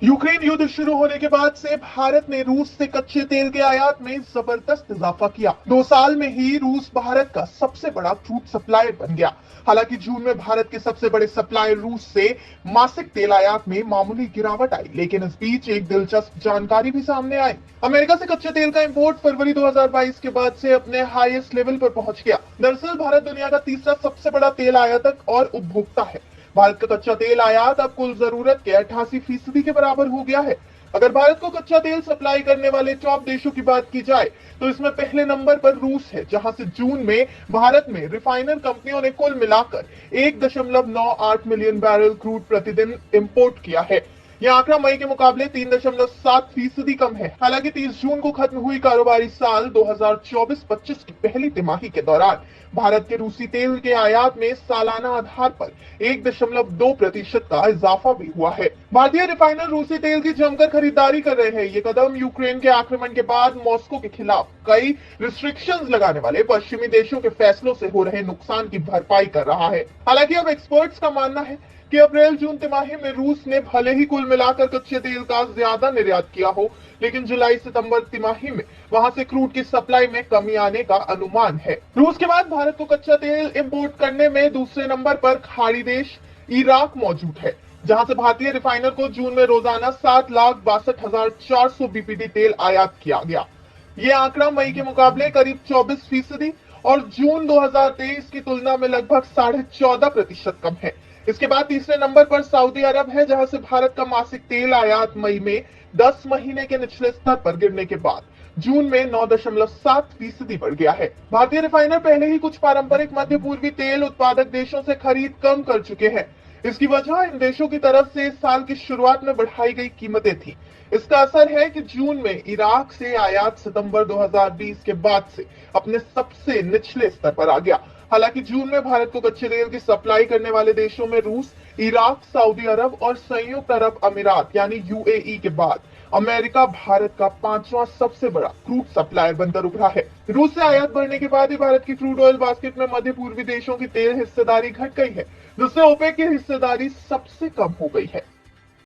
Ukraine युद्ध शुरू होने के बाद से भारत ने रूस से कच्चे तेल के आयात में जबरदस्त इजाफा किया। 2 साल में ही रूस भारत का सबसे बड़ा क्रूड सप्लायर बन गया। हालांकि जून में भारत के सबसे बड़े सप्लायर रूस से मासिक तेल आयात में मामूली गिरावट आई, लेकिन इस बीच एक दिलचस्प जानकारी भी सामने आई। अमेरिका से कच्चे तेल का इंपोर्ट फरवरी 2022 के बाद से अपने हाईएस्ट लेवल पर पहुंच गया। दरअसल भारत दुनिया का तीसरा सबसे बड़ा तेल आयातक और उपभोक्ता है। भारत का कच्चा तेल आयात अब कुल जरूरत के 88% के बराबर हो गया है। अगर भारत को कच्चा तेल सप्लाई करने वाले टॉप देशों की बात की जाए तो इसमें पहले नंबर पर रूस है, जहां से जून में भारत में रिफाइनर कंपनियों ने कुल मिलाकर 1.98 मिलियन बैरल क्रूड प्रतिदिन इंपोर्ट किया है। यह आंकड़ा मई के मुकाबले 3.7% कम है। हालांकि 30 जून को खत्म हुई कारोबारी साल 2024-25 की पहली तिमाही के दौरान भारत के रूसी तेल के आयात में सालाना आधार पर 1.2% का इजाफा भी हुआ है। भारतीय रिफाइनर रूसी तेल की जमकर खरीदारी कर रहे हैं। ये कदम यूक्रेन के आक्रमण के बाद मॉस्को के खिलाफ कई रिस्ट्रिक्शंस लगाने वाले पश्चिमी देशों के फैसलों से हो रहे नुकसान की भरपाई कर रहा है। हालांकि अब एक्सपर्ट्स का मानना है कि अप्रैल जून तिमाही में रूस ने भले ही कुल मिलाकर कच्चे तेल का ज्यादा निर्यात किया हो, लेकिन जुलाई सितंबर तिमाही में वहां से क्रूड की सप्लाई में कमी आने का अनुमान है। रूस के बाद भारत को कच्चा तेल इंपोर्ट करने में दूसरे नंबर पर खाड़ी देश इराक मौजूद है, जहां से भारतीय रिफाइनर को जून में रोजाना 7,62,400 बीपीडी तेल आयात किया गया। ये आंकड़ा मई के मुकाबले करीब 24% और जून 2023 की तुलना में लगभग 14.5% कम है। इसके बाद तीसरे नंबर पर सऊदी अरब है, जहां से भारत का मासिक तेल आयात मई में 10 महीने के निचले स्तर पर गिरने के बाद जून में 9.7% बढ़ गया है। भारतीय रिफाइनर पहले ही कुछ पारंपरिक मध्य पूर्वी तेल उत्पादक देशों से खरीद कम कर चुके हैं। इसकी वजह इन देशों की तरफ से इस साल की शुरुआत में बढ़ाई गई कीमतें थी। इसका असर है कि जून में इराक से आयात सितंबर 2020 के बाद से अपने सबसे निचले स्तर पर आ गया। हालांकि जून में भारत को कच्चे तेल की सप्लाई करने वाले देशों में रूस, इराक, सऊदी अरब और संयुक्त अरब अमीरात यानी यूएई के बाद अमेरिका भारत का 5वां सबसे बड़ा क्रूड सप्लायर बनकर उभरा है। रूस से आयात बढ़ने के बाद ही भारत की क्रूड ऑयल बास्केट में मध्य पूर्वी देशों की तेल हिस्सेदारी घट गई है, जिससे ओपेक की हिस्सेदारी सबसे कम हो गई है।